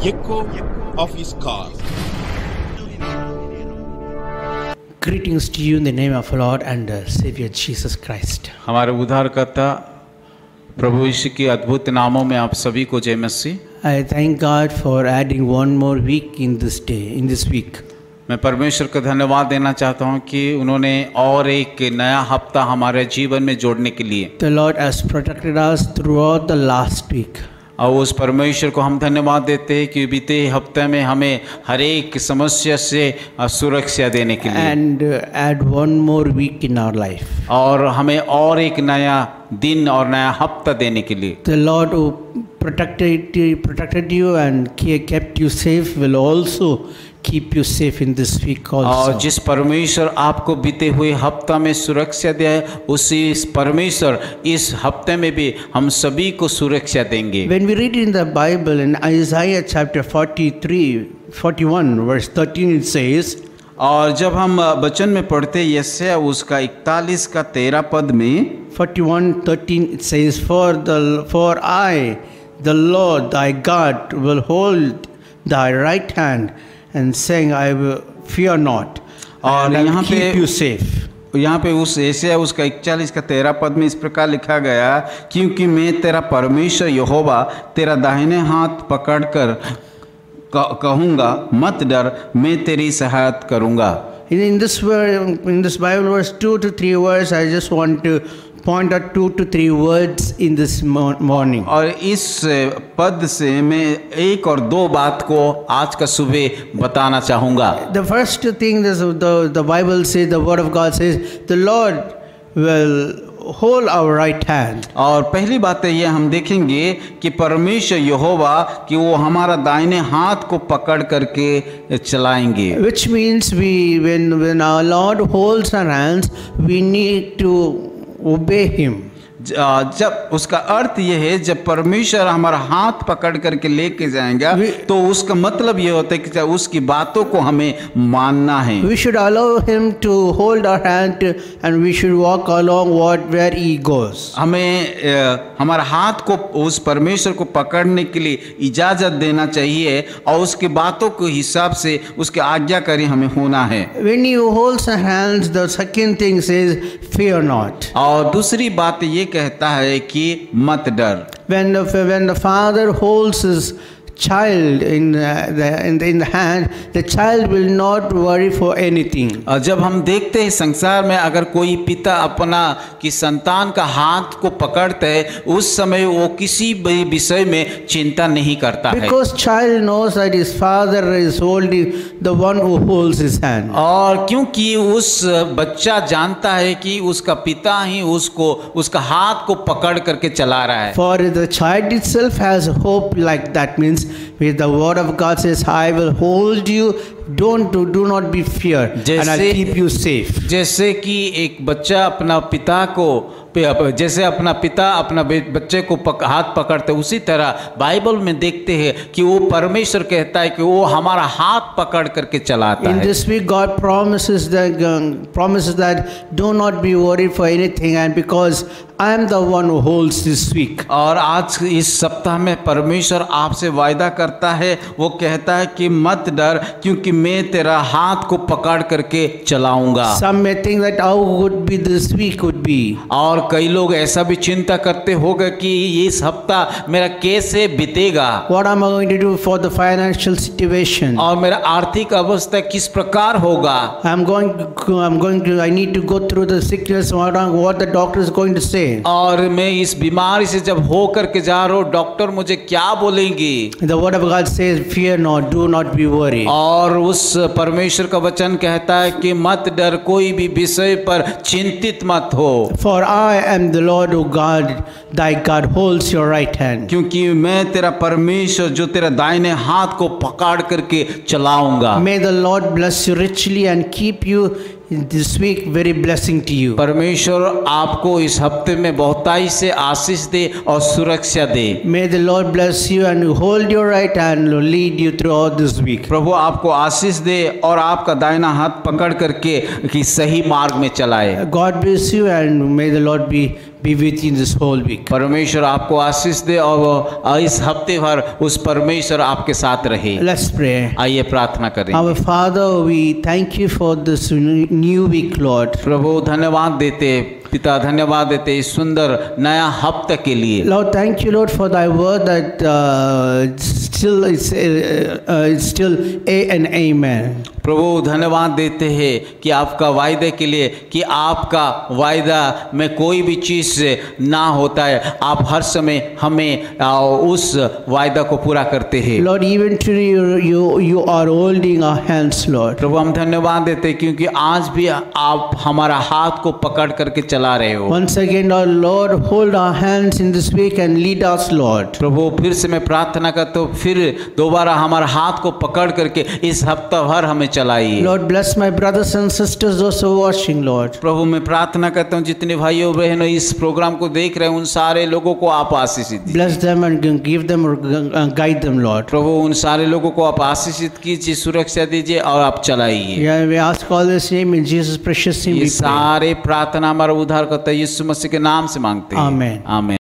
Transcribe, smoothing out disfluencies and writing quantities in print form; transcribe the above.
echo of his call. Greetings to you in the name of our Lord and Savior Jesus Christ. हमारे उद्धारकर्ता प्रभु यीशु के अद्भुत नामों में आप सभी को जय मसीह। I thank God for adding one more week in this week. मैं परमेश्वर को धन्यवाद देना चाहता हूं कि उन्होंने और एक नया हफ्ता हमारे जीवन में जोड़ने के लिए The Lord has protected us throughout the last week. और उस परमेश्वर को हम धन्यवाद देते हैं कि बीते हफ्ते में हमें हर एक समस्या से सुरक्षा देने के लिए And add one more week in our life. और हमें और एक नया दिन और नया हफ्ता देने के लिए The Lord who protected you and kept you safe will also keep you safe in this week also. और जिस परमेश्वर आपको बीते हुए हफ्ता में सुरक्षा दिया है उसी परमेश्वर इस हफ्ते में भी हम सभी को सुरक्षा देंगे। When we read in the Bible in Isaiah chapter 41 verse 13 it says, और जब हम वचन में पढ़ते यशायाह उसका 41 का 13 पद में 41:13 it says, For I, the Lord thy God, will hold thy right hand and saying, I will fear not, and I will keep you safe. यहाँ पे उस यशायाह उसका 41 का 13 पद में इस प्रकार लिखा गया, क्योंकि मैं तेरा परमेश्वर यहोवा तेरा दाहिने हाथ पकड़कर कहूँगा मत डर, मैं तेरी सहायता करूँगा। In this Bible verse 2 to 3 words, I just want to point out 2 to 3 words in this morning. और इस पद से मैं एक और दो बात को आज का सुबह बताना चाहूँगा। The first thing the Bible says, the Word of God says, the Lord will hold our right hand. और पहली बात है ये हम देखेंगे कि परमेश्वर यहोवा कि वो हमारा दाहिने हाथ को पकड़ करके चलाएंगे। Which means when our Lord holds our hands, we need to obey Him. जब उसका अर्थ ये है जब परमेश्वर हमारा हाथ पकड़ करके लेके जाएगा तो उसका मतलब ये होता है कि उसकी बातों को हमें मानना है। We should allow Him to hold our hand and we should walk along where He goes. हमें हमारा हाथ को उस परमेश्वर को पकड़ने के लिए इजाजत देना चाहिए और उसकी बातों के हिसाब से उसके आज्ञाकारी हमें होना है। When He holds our hands, the second thing says, fear not. और दूसरी बात ये कहता है कि मत डर। When the father holds his child in the hand, the child will not worry for anything. जब हम देखते हैं संसार में अगर कोई पिता अपना कि संतान का हाथ को पकड़ते है उस समय वो किसी भी विषय में चिंता नहीं करता है। Because child knows that his father is holding the one who holds his hand. और क्योंकि उस बच्चा जानता है कि उसका पिता ही उसको उसका हाथ को पकड़ करके चला रहा है। For the child itself has hope, like that means with the word of God says, I will hold you, do not be feared, and I'll keep you safe. जैसे कि एक बच्चा अपना पिता को जैसे अपना पिता अपना बच्चे को हाथ पकड़ते उसी तरह बाइबल में देखते हैं कि वो परमेश्वर कहता है कि वो हमारा हाथ पकड़ करके चलाता है। In this week God promises that do not be worried for anything, and because I am the one who holds this week. और आज इस सप्ताह में परमेश्वर आपसे वायदा करता है, वो कहता है कि मत डर क्योंकि मैं तेरा हाथ को पकड़ करके चलाऊंगा। Some may think that how would be this week would be. और कई लोग ऐसा भी चिंता करते होंगे कि इस हफ्ता मेरा कैसे बीतेगा। What am I going to do for the financial situation? और मेरा आर्थिक अवस्था किस प्रकार होगा। I need to go through the sickness. What the doctor is going to say. और मैं इस बीमारी से जब हो करके जा रहा हूँ डॉक्टर मुझे क्या बोलेंगी। The word of God says, fear not, do not be worried. और उस परमेश्वर का वचन कहता है कि मत डर, कोई भी विषय पर चिंतित मत हो। For I am the Lord who God, thy God holds your right hand. क्योंकि मैं तेरा परमेश्वर जो तेरा दाहिने हाथ को पकड़ करके चलाऊंगा। May the Lord bless you richly and keep you this week very blessing to you. परमेश्वर आपको इस हफ्ते में बहुताई से आशीष दे और सुरक्षा दे। May the Lord bless you and hold your right hand and lead you throughout this week. प्रभु आपको आशीष दे और आपका दाहिना हाथ पकड़ करके कि सही मार्ग में चलाए। God bless you and may the Lord be be with you this whole week. परमेश्वर आपको आशीष दे और वो इस हफ्ते भर उस परमेश्वर आपके साथ रहे। Let's pray. आइए प्रार्थना करें। Our Father, we thank you for this new week, Lord. प्रभु धन्यवाद देते पिता, धन्यवाद देते इस सुंदर नया हफ्ते के लिए। Lord, thank you, Lord, for thy word that it's still A and Amen. प्रभु धन्यवाद देते हैं कि आपका वायदे के लिए कि आपका वायदा में कोई भी चीज़ से ना होता है, आप हर समय हमें उस वायदा को पूरा करते हैं। Lord, even today you are holding our hands, Lord. प्रभु हम धन्यवाद देते हैं क्योंकि आज भी आप हमारा हाथ को पकड़ करके चला रहे हो। Once again, our Lord, hold our hands in this week and lead us, Lord. प्रभु फिर से मैं प्रार्थना करता हूँ, फिर दोबारा हमारा हाथ को पकड़ करके इस हफ्ता भर हमें चलाइए। Lord, bless my brothers and sisters those who are watching, Lord. प्रभु मैं प्रार्थना करता हूँ जितने भाइयों बहनों इस प्रोग्राम को देख रहे हैं उन सारे लोगों को आप आशीषित दीजिए। Bless them and give them or guide them, Lord. प्रभु उन सारे लोगों को आप आशीषित कीजिए, सुरक्षा दीजिए और आप चलाइए। Yeah, we ask all this name in Jesus' precious name. ये We pray. सारे प्रार्थना हमारा उद्धारकर्ता यीशु मसीह के नाम से मांगते हैं। आमीन। आमीन।